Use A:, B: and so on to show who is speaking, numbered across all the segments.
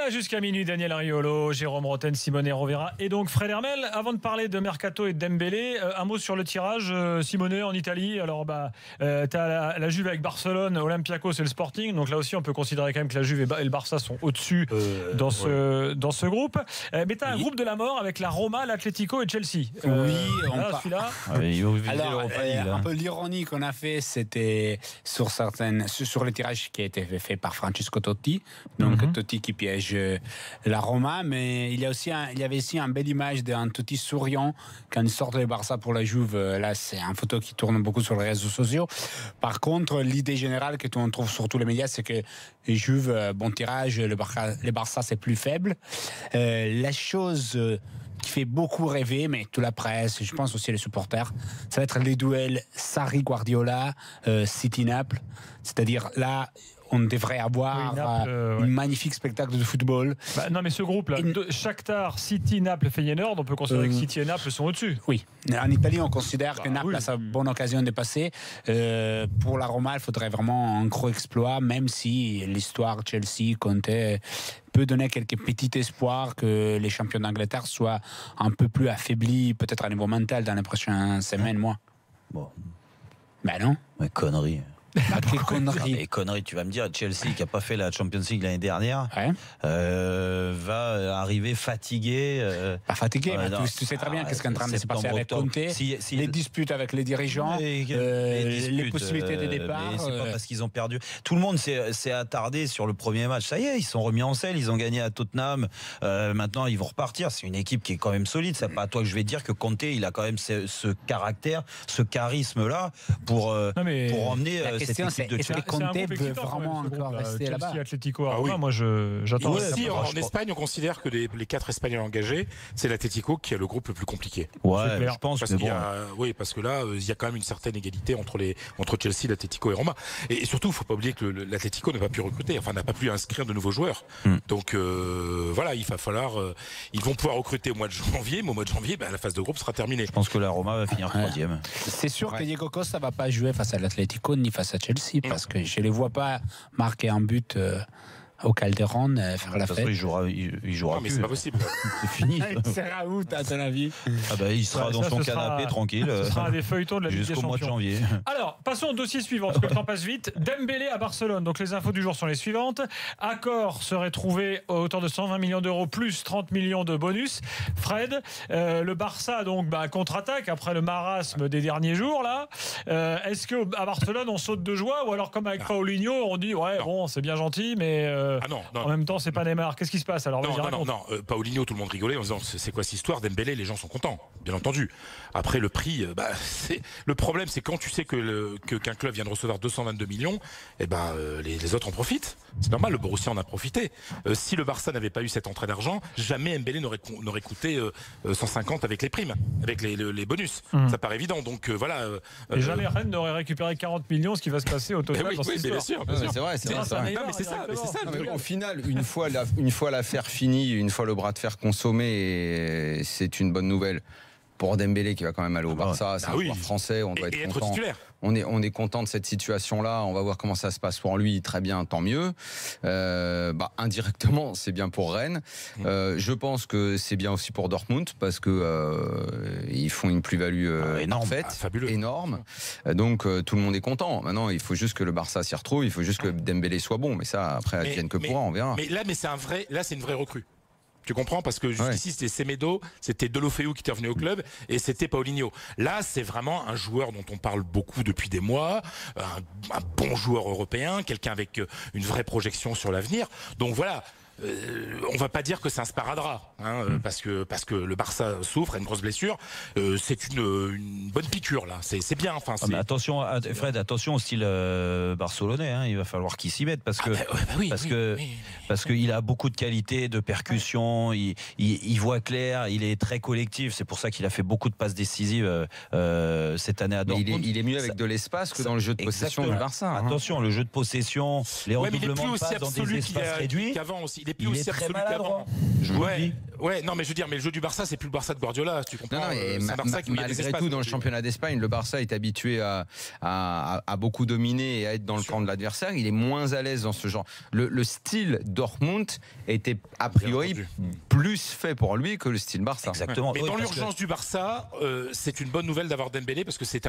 A: là jusqu'à minuit, Daniel Riolo, Jérôme Roten, Simone Rovera et donc Fred Hermel. Avant de parler de Mercato et de Dembélé, un mot sur le tirage. Simone, en Italie, alors t'as la Juve avec Barcelone, Olympiakos et le Sporting. Donc là aussi, on peut considérer quand même que la Juve et le Barça sont au-dessus dans ce groupe. Mais t'as un groupe de la mort avec la Roma, l'Atlético et Chelsea.
B: Celui-là.
C: Alors, un peu l'ironie qu'on a fait, c'était sur le tirage qui a été fait par Francesco Totti, donc Totti qui piège la Roma, mais il y avait aussi une belle image d'un Totti souriant quand il sort de Barça pour la Juve. Là, c'est une photo qui tourne beaucoup sur les réseaux sociaux. Par contre, l'idée générale que on trouve sur tous les médias, c'est que les Juve, bon tirage, le Barça c'est plus faible. La chose qui fait beaucoup rêver, mais toute la presse, je pense aussi les supporters, ça va être les duels Sarri-Guardiola, City-Naples. C'est-à-dire là, on devrait avoir un magnifique spectacle de football.
A: Non, mais ce groupe-là, Shakhtar, City, Naples, Feyenoord, on peut considérer que City et Naples sont au-dessus.
C: Oui. En Italie, on considère que Naples a sa bonne occasion de passer. Pour la Roma, il faudrait vraiment un gros exploit, même si l'histoire Chelsea, Conte peut donner quelques petits espoirs que les champions d'Angleterre soient un peu plus affaiblis, peut-être à niveau mental, dans les prochaines semaines, mois.
B: Bon.
C: Non.
B: Mais connerie.
C: Quelle connerie.
B: Et connerie, tu vas me dire, Chelsea qui n'a pas fait la Champions League l'année dernière va arriver fatigué.
C: Pas fatigué, mais tu sais très bien qu'est-ce qui est en train de se passer avec Conte. Les disputes avec les dirigeants, les possibilités de départ.
B: Mais c'est pas parce qu'ils ont perdu. Tout le monde s'est attardé sur le premier match. Ça y est, ils sont remis en selle, ils ont gagné à Tottenham. Maintenant, ils vont repartir. C'est une équipe qui est quand même solide. C'est pas à toi que je vais dire que Conte, il a quand même ce caractère, ce charisme-là pour emmener.
C: La question, c'est est-ce que Conte veut vraiment encore rester là-bas?
A: Atlético, moi j'attends.
D: Aussi, en Espagne, on considère que les 4 Espagnols engagés, c'est l'Atlético qui a le groupe le plus compliqué.
B: Ouais, je pense
D: parce parce que là, il y a quand même une certaine égalité entre Chelsea, l'Atlético et Roma. Et surtout, il ne faut pas oublier que l'Atlético n'a pas pu recruter, n'a pas pu inscrire de nouveaux joueurs. Donc voilà, il va falloir. Ils vont pouvoir recruter au mois de janvier, mais au mois de janvier, la phase de groupe sera terminée.
B: Je pense que la Roma va finir 3e.
C: C'est sûr que Diego Costa ne va pas jouer face à l'Atlético ni face à Chelsea, parce que je ne les vois pas marquer un but au Calderon, faire la fête.
B: Il jouera
D: non, mais c'est pas possible.
B: C'est fini.
C: Il sera où, à ton avis?
B: Il sera dans son canapé tranquille.
A: Ce sera des feuilletons de la Ligue des
B: jusqu'au mois de janvier.
A: Alors, passons au dossier suivant, parce que le temps passe vite. Dembélé à Barcelone. Donc, les infos du jour sont les suivantes. Accord serait trouvé à hauteur de 120 millions d'euros plus 30 millions de bonus. Fred, le Barça donc contre-attaque après le marasme des derniers jours là. Est-ce qu'à Barcelone on saute de joie, ou alors comme avec Paulinho on dit c'est bien gentil, mais
D: non.
A: En même temps, c'est pas Neymar. Qu'est-ce qui se passe alors?
D: Non. Paulinho, tout le monde rigolait en disant c'est quoi cette histoire? Dembélé, les gens sont contents, bien entendu. Après, le prix, le problème, c'est quand tu sais qu'un club vient de recevoir 222 millions, les autres en profitent. C'est normal, le Borussia en a profité. Si le Barça n'avait pas eu cette entrée d'argent, jamais Dembélé n'aurait coûté 150 avec les primes, avec les bonus. Ça paraît évident. Donc voilà.
A: Et jamais Rennes n'aurait récupéré 40 millions, ce qui va se passer au total dans cette histoire.
D: Bien sûr.
E: C'est vrai.
D: C'est ça.
E: Au final, une fois l'affaire finie, une fois le bras de fer consommé, c'est une bonne nouvelle pour Dembélé qui va quand même aller au Barça. C'est un joueur français, on doit être content. On est content de cette situation-là. On va voir comment ça se passe pour lui. Très bien, tant mieux. Indirectement, c'est bien pour Rennes. Je pense que c'est bien aussi pour Dortmund parce que ils font une plus-value énorme. Donc tout le monde est content. Maintenant, il faut juste que le Barça s'y retrouve. Il faut juste que Dembélé soit bon. Mais ça, après, advienne que pourra, on verra.
D: Mais là, c'est une vraie recrue. Tu comprends? Parce que jusqu'ici, c'était Semedo, c'était Deulofeu qui était revenu au club, et c'était Paulinho. Là, c'est vraiment un joueur dont on parle beaucoup depuis des mois, un bon joueur européen, quelqu'un avec une vraie projection sur l'avenir. Donc voilà. On va pas dire que c'est un sparadrap, parce que le Barça souffre, a une grosse blessure. C'est une bonne piqûre là. C'est bien.
B: Mais attention, Fred, attention au style barcelonais. Il va falloir qu'il s'y mette parce qu'il a beaucoup de qualités, de percussion. Il voit clair. Il est très collectif. C'est pour ça qu'il a fait beaucoup de passes décisives cette année à Dortmund.
E: Il est mieux avec de l'espace que dans le jeu de possession du Barça.
B: Attention, le jeu de possession, les redoublements de passes dans des espaces réduits.
D: Qu'avant aussi. il est plus aussi
B: très
D: absolu qu'avant.
B: Je vous le dis.
D: Ouais, non, mais je veux dire, mais le jeu du Barça, c'est plus le Barça de Guardiola, tu comprends.
E: Malgré tout, dans le championnat d'Espagne, le Barça est habitué à beaucoup dominer et à être dans le camp de l'adversaire. Il est moins à l'aise dans ce genre. Le style Dortmund était a priori plus fait pour lui que le style Barça.
B: Exactement.
D: Mais dans l'urgence du Barça, c'est une bonne nouvelle d'avoir Dembélé parce que c'est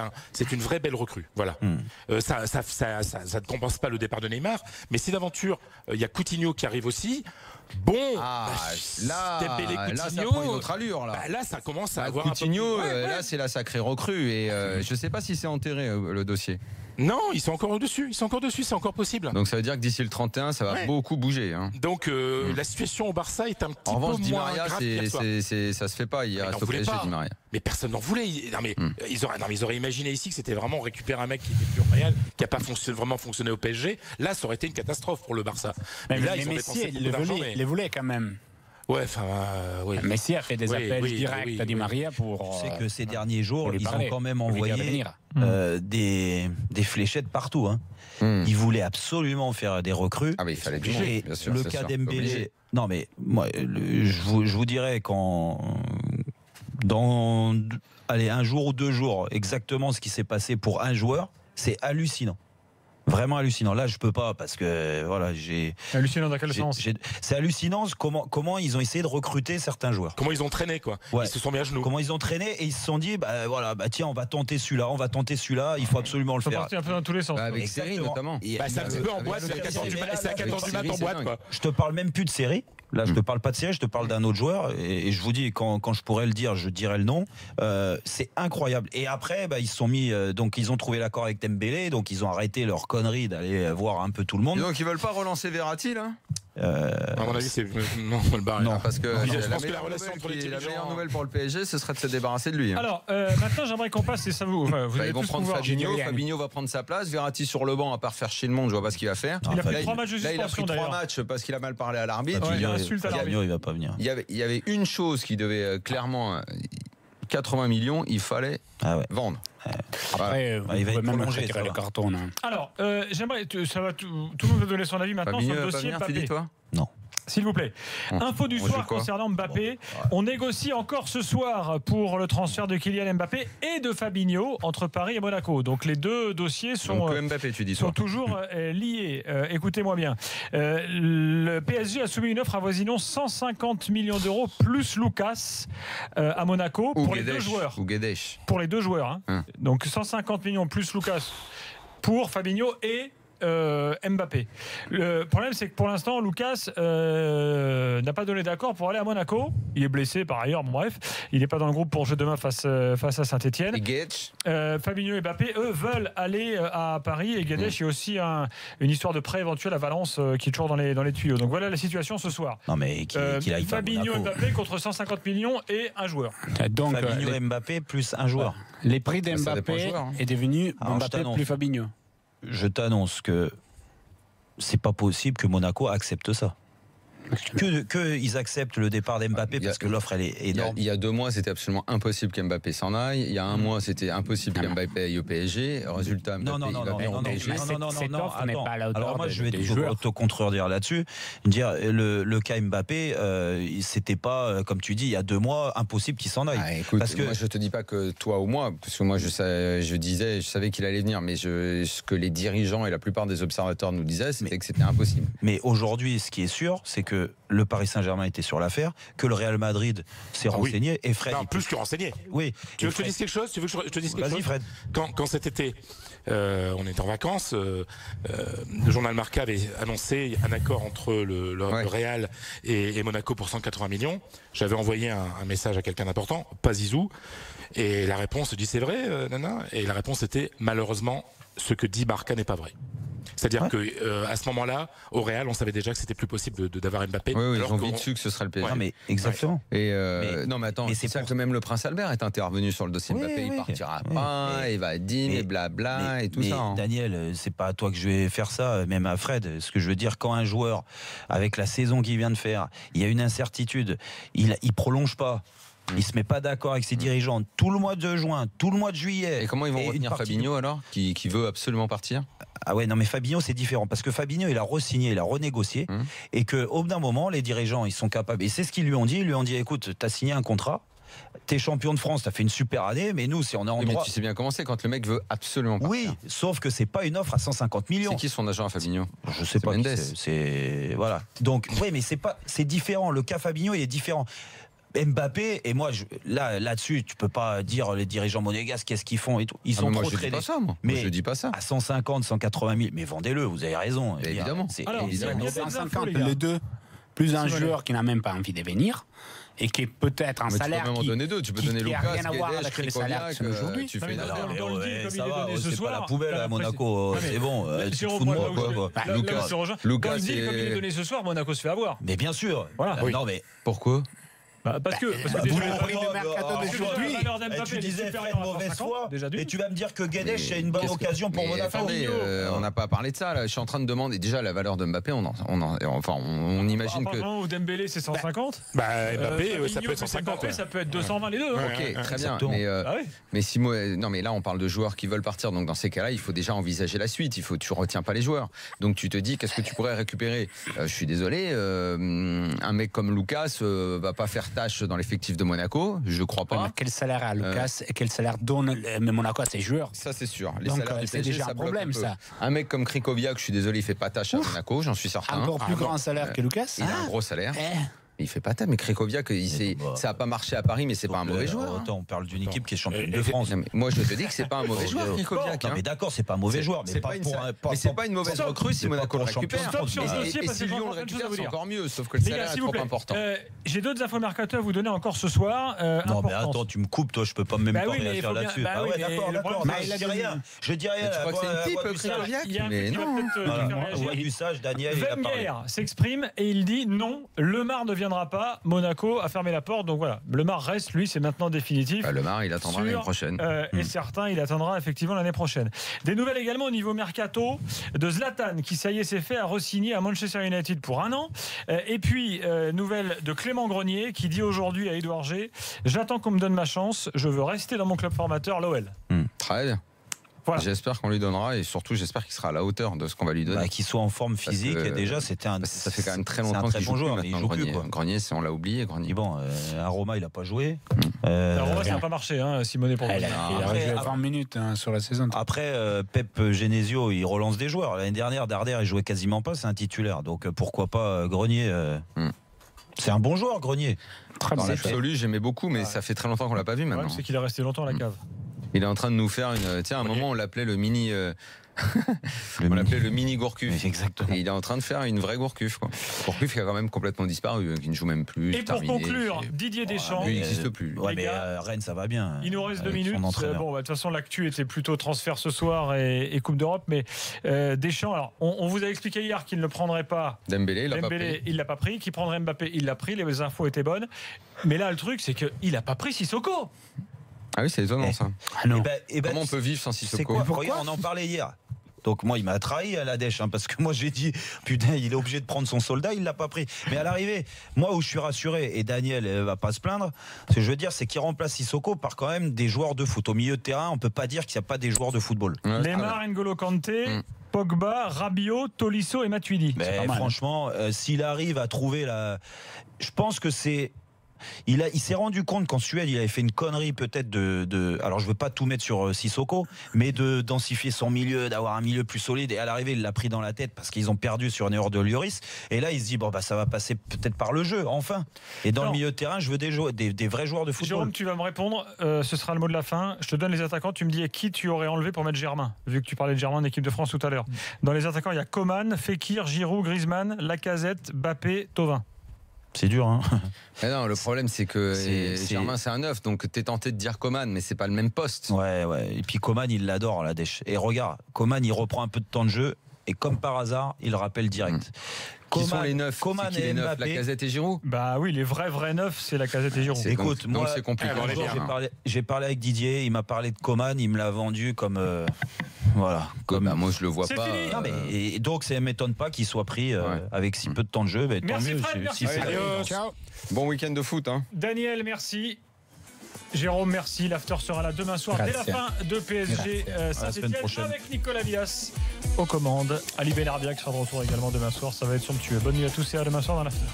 D: une vraie belle recrue. Voilà. Ça ne compense pas le départ de Neymar, mais si d'aventure il y a Coutinho qui arrive aussi. Bon,
E: Dembélé, là ça prend une autre allure.
D: Là, ça commence à avoir
E: Coutinho, là c'est la sacrée recrue et je sais pas si c'est enterré le dossier.
D: Non, ils sont encore au-dessus, c'est encore possible.
E: Donc ça veut dire que d'ici le 31, ça va beaucoup bouger. Hein.
D: Donc la situation au Barça est un petit peu moins
E: Di Maria,
D: grave.
E: Ça se fait pas, il reste au PSG Di Maria.
D: Mais personne n'en voulait. Ils auraient imaginé ici que c'était vraiment récupérer un mec qui était plus Real, qui n'a pas vraiment fonctionné au PSG. Là, ça aurait été une catastrophe pour le Barça.
C: Mais là, Messi, il voulait quand même.
D: Ouais, enfin, oui.
C: Messi a fait des appels directs à Di Maria pour.
B: Tu sais que ces derniers jours, ils ont quand même envoyé des fléchettes partout. Hein. Ils voulaient absolument faire des recrues.
E: Ah, mais il fallait du monde, bien sûr.
B: Le cas Dembélé. Non, mais moi, je vous dirais dans un jour ou 2 jours, exactement ce qui s'est passé pour un joueur, c'est hallucinant. Vraiment hallucinant. Là, je peux pas parce que voilà,
A: hallucinant dans quel sens?
B: C'est hallucinant comment ils ont essayé de recruter certains joueurs.
D: Comment ils ont traîné quoi.
B: Ouais.
D: Ils se sont mis à genoux.
B: Comment ils ont traîné et ils se sont dit tiens, on va tenter celui-là, il faut absolument le faire.
A: Partir un peu dans tous les sens.
E: Avec série notamment.
D: C'est un petit peu en boîte, c'est à 14 du matin en boîte quoi.
B: Je te parle même plus de série. Là, je te parle pas de série, je te parle d'un autre joueur. Et je vous dis, quand je pourrais le dire, je dirais le nom. C'est incroyable. Et après, ils se sont mis. Donc, ils ont trouvé l'accord avec Dembélé. Donc, ils ont arrêté leur connerie d'aller voir un peu tout le monde.
E: Et donc, ils veulent pas relancer Verratti, là
D: à mon avis, c'est non, le barrer.
E: Non, parce que
D: je pense que la relation entre les
E: la meilleure nouvelle pour le PSG, ce serait de se débarrasser de lui. Hein.
A: Alors, maintenant, j'aimerais qu'on passe, et ça vous
E: ils vont prendre Fabinho va prendre sa place. Verratti sur le banc, à part faire chier le monde, je vois pas ce qu'il va faire.
A: Il a pris 3 matchs de suspension.
E: Là, il a pris 3 matchs parce qu'il a mal parlé à l'arbitre.
B: Fabinho, il va pas venir.
E: Il y avait une chose qui devait clairement 80 millions, il fallait vendre.
C: Après,
B: il va être prolongé
C: le carton.
A: Alors, j'aimerais, ça va tout le monde va donner son avis maintenant sur le dossier Mbappé.
B: Non.
A: S'il vous plaît. Info du soir concernant Mbappé. On négocie encore ce soir pour le transfert de Kylian Mbappé et de Fabinho entre Paris et Monaco. Donc les deux dossiers sont toujours liés. Écoutez-moi bien. Le PSG a soumis une offre avoisinant 150 millions d'euros plus Lucas à Monaco pour les 2 joueurs. Pour les 2 joueurs. Hein. Donc 150 millions plus Lucas pour Fabinho et Mbappé. Le problème, c'est que pour l'instant, Lucas n'a pas donné d'accord pour aller à Monaco. Il est blessé par ailleurs. Bon, bref, il n'est pas dans le groupe pour jouer demain face à Saint-Etienne. Fabinho et Mbappé, eux, veulent aller à Paris. Et Guedes, il y a aussi une histoire de prêt éventuel à Valence qui est toujours dans les tuyaux. Donc voilà la situation ce soir.
B: Non, mais qu'il aille
A: Fabinho et Mbappé contre 150 millions et un joueur.
B: Donc, Fabinho et Mbappé plus un joueur.
C: Les prix d'Mbappé est devenu Mbappé plus Fabinho.
B: Je t'annonce que c'est pas possible que Monaco accepte ça. Que ils acceptent le départ d'Mbappé parce que l'offre elle est énorme.
E: Il y a 2 mois, c'était absolument impossible qu'Mbappé s'en aille. Il y a 1 mois, c'était impossible qu'Mbappé aille au PSG. Résultat, Mbappé
B: non. Alors moi, je vais te contredire là-dessus. Dire le cas Mbappé, c'était pas comme tu dis il y a 2 mois impossible qu'il s'en aille.
E: Écoute, parce que moi, je te dis pas que toi ou moi, parce que moi, je savais qu'il allait venir, mais ce que les dirigeants et la plupart des observateurs nous disaient, c'était que c'était impossible.
B: Mais aujourd'hui, ce qui est sûr, c'est que le Paris Saint-Germain était sur l'affaire, que le Real Madrid s'est renseigné et Fred.
D: Non, plus que renseigné.
B: Oui.
D: Tu veux que je te dise quelque chose?
B: Vas-y, Fred.
D: Quand cet été, on était en vacances, le journal Marca avait annoncé un accord entre le Real et Monaco pour 180 millions. J'avais envoyé un message à quelqu'un d'important, pas Zizou, et la réponse dit c'est vrai, Nana. Et la réponse était malheureusement ce que dit Marca n'est pas vrai. C'est-à-dire que à ce moment-là, au Real, on savait déjà que c'était plus possible d'avoir Mbappé.
E: Oui, ils ont vite su que ce serait le PSG.
B: Non, mais exactement.
E: Et non, mais attends, c'est ça que même le Prince Albert est intervenu sur le dossier Mbappé. Il partira pas, il va dîner, et blabla, et tout ça. Hein.
B: Daniel, c'est pas à toi que je vais faire ça, même à Fred. Ce que je veux dire, quand un joueur, avec la saison qu'il vient de faire, il y a une incertitude, il prolonge pas. Il se met pas d'accord avec ses dirigeants tout le mois de juin, tout le mois de juillet.
E: Et comment ils vont retenir Fabinho alors, qui veut absolument partir?
B: Ah ouais, non mais Fabinho c'est différent parce que Fabinho il a re-signé, il a renégocié et qu'au bout d'un moment les dirigeants ils sont capables, et c'est ce qu'ils lui ont dit, écoute, t'as signé un contrat, t'es champion de France, t'as fait une super année, mais nous si on est en droit...
E: Mais tu sais bien comment c'est quand le mec veut absolument partir.
B: Oui, sauf que c'est pas une offre à 150 millions.
E: C'est qui son agent à Fabinho?
B: Je sais pas. C'est voilà. Donc oui, mais c'est différent. Le cas Fabinho il est différent. Mbappé, et moi là-dessus tu peux pas dire les dirigeants monégasques qu'est-ce qu'ils font et tout, ils sont trop traînés.
E: Je dis pas ça.
B: À 150, 180 000, mais vendez-le, vous avez raison.
E: Évidemment.
C: Alors, 150 les deux, plus un joueur qui n'a même pas envie de venir et qui est peut-être un salaire
E: qui... Tu peux donner deux, tu peux donner Lucas,
C: rien à voir avec le salaire aujourd'hui.
B: Tu fais ça va, c'est pas la poubelle à Monaco, c'est bon, tu te fous de moi quoi.
A: Lucas, comme il est donné ce soir, Monaco se fait avoir.
B: Mais bien sûr.
A: Non mais
E: pourquoi?
A: Parce que
C: vous le prix de mercato d'aujourd'hui,
B: tu disais Fred mauvaise foi, et tu vas me dire que Guedes c'est une bonne occasion pour Monaco.
E: On n'a pas parlé de ça là. Je suis en train de demander déjà la valeur de Mbappé. On imagine que.
A: Ou Dembélé c'est 150.
D: Mbappé ça peut être 150.
A: Ça peut être 220 les deux.
E: Ok, très bien. Mais non, mais là on parle de joueurs qui veulent partir. Donc dans ces cas-là, il faut déjà envisager la suite. Tu retiens pas les joueurs. Donc tu te dis qu'est-ce que tu pourrais récupérer. Je suis désolé, un mec comme Lucas va pas faire tâche dans l'effectif de Monaco, je crois pas.
C: Mais quel salaire a Lucas et quel salaire donne Monaco à ses joueurs?
E: Ça c'est sûr. Les
C: donc
E: salaires
C: c'est déjà un problème ça.
E: Un mec comme Krikoviak, je suis désolé, il fait pas tâche à Monaco, j'en suis certain.
C: Encore plus grand salaire que Lucas.
E: Il a un gros salaire. Il fait pas tâche, mais Krikoviak, ça a pas marché à Paris, mais c'est pas un mauvais joueur.
B: Attends, on parle d'une équipe qui est championne de France.
E: Moi, je te dis que c'est pas un mauvais joueur, Krikoviak.
B: Non, mais d'accord, c'est pas un mauvais joueur, mais
E: c'est pas une mauvaise recrue si Monaco le récupère. Et si Lyon le récupère, c'est encore mieux, sauf que le salaire est trop important.
A: J'ai d'autres infos mercato à vous donner encore ce soir.
B: Non, mais attends, tu me coupes, toi, je peux pas même pas réagir là-dessus. Ah ouais, d'accord. Je dis rien. Je dis rien.
E: Tu crois que c'est un type, Krikoviak?
A: Mais non.
B: Du sage, Daniel, il a parlé.
A: Wenger s'exprime et il dit non, Lemar ne viendra pas. Monaco a fermé la porte, donc voilà. Lemar reste, lui, c'est maintenant définitif.
E: Lemar, il attendra l'année prochaine.
A: Et certains, il attendra effectivement l'année prochaine. Des nouvelles également au niveau mercato de Zlatan, qui ça y est, s'est fait à re-signer à Manchester United pour 1 an. Et puis, nouvelle de Clément Grenier, qui dit aujourd'hui à Édouard G: j'attends qu'on me donne ma chance, je veux rester dans mon club formateur, l'OL.
E: Très bien. Voilà. J'espère qu'on lui donnera et surtout j'espère qu'il sera à la hauteur de ce qu'on va lui donner.
B: Qu'il soit en forme physique et déjà c'était
E: ça fait quand même très longtemps qu'il joue plus maintenant. Il joue plus, quoi. Grenier, on l'a oublié. Grenier.
B: Bon, à Roma il a pas joué.
A: À Roma ça n'a pas marché, Simone pour
C: il a joué 20 minutes sur la saison.
B: Après Pep Genesio il relance des joueurs. L'année dernière Darder il jouait quasiment pas, c'est un titulaire. Donc pourquoi pas Grenier. C'est un bon joueur Grenier.
E: Dans l'absolu j'aimais beaucoup, mais ça fait très longtemps qu'on l'a pas vu maintenant.
A: C'est qu'il est resté longtemps à la cave.
E: Il est en train de nous faire une. Tiens, à un moment, on l'appelait le mini. On l'appelait le mini Gourcuff.
B: Exactement.
E: Et il est en train de faire une vraie Gourcuff, quoi. Gourcuff qui a quand même complètement disparu, qui ne joue même plus.
A: Et pour conclure, Didier Deschamps.
E: Il n'existe plus.
B: Ouais, mais Rennes, ça va bien.
A: Il nous reste 2 minutes. Bon, de toute façon, l'actu était plutôt transfert ce soir et Coupe d'Europe. Mais Deschamps, alors, on vous a expliqué hier qu'il ne prendrait pas.
E: Dembélé,
A: il l'a pas pris. Qu'il prendrait Mbappé, il l'a pris. Les infos étaient bonnes. Mais là, le truc, c'est qu'il n'a pas pris Sissoko.
E: Ah oui, c'est étonnant ça.
B: Non.
E: Comment on peut vivre sans Sissoko?
B: On en parlait hier. Donc moi il m'a trahi à la dèche parce que moi j'ai dit putain il est obligé de prendre son soldat, il l'a pas pris. Mais à l'arrivée, moi où je suis rassuré et Daniel va pas se plaindre, ce que je veux dire c'est qu'il remplace Sissoko par quand même des joueurs de foot. Au milieu de terrain, on peut pas dire qu'il n'y a pas des joueurs de football.
A: Neymar, N'Golo Kanté, Pogba, Rabiot, Tolisso et Matuidi.
B: Mais franchement, s'il arrive à trouver je pense que c'est il s'est rendu compte qu'en Suède, il avait fait une connerie peut-être alors je veux pas tout mettre sur Sissoko, mais de densifier son milieu, d'avoir un milieu plus solide. Et à l'arrivée, il l'a pris dans la tête parce qu'ils ont perdu sur une erreur de Lloris. Et là, il se dit ça va passer peut-être par le jeu, enfin. Et dans le milieu de terrain, je veux des vrais joueurs de football.
A: Jérôme, tu vas me répondre. Ce sera le mot de la fin. Je te donne les attaquants. Tu me dis qui tu aurais enlevé pour mettre Germain, vu que tu parlais de Germain en équipe de France tout à l'heure. Dans les attaquants, il y a Coman, Fekir, Giroud, Griezmann, Lacazette, Mbappé, Thauvin.
B: C'est dur, hein.
E: Mais non, le problème c'est que Germain c'est un 9, donc t'es tenté de dire Coman, mais c'est pas le même poste.
B: Ouais. Et puis Coman il l'adore la dèche. Et regarde, Coman il reprend un peu de temps de jeu et comme par hasard il rappelle direct.
E: Qui sont les neufs?
B: Coman et Mbappé.
E: Lacazette et Giroud?
A: Bah oui, les vrais neufs, c'est Lacazette et Giroud.
B: Écoute, moi,
E: c'est compliqué.
B: J'ai parlé avec Didier, il m'a parlé de Coman, il me l'a vendu comme voilà.
E: Moi je le vois pas.
B: Non, mais, et donc ça m'étonne pas qu'il soit pris avec si peu de temps de jeu.
A: Merci Fred, merci.
E: Ciao. Bon week-end de foot.
A: Daniel, merci. Jérôme, merci. L'after sera là demain soir dès la fin de PSG Saint-Etienne avec Nicolas Villas aux commandes. Ali Benarbia qui sera de retour également demain soir. Ça va être somptueux. Bonne nuit à tous et à demain soir dans l'after.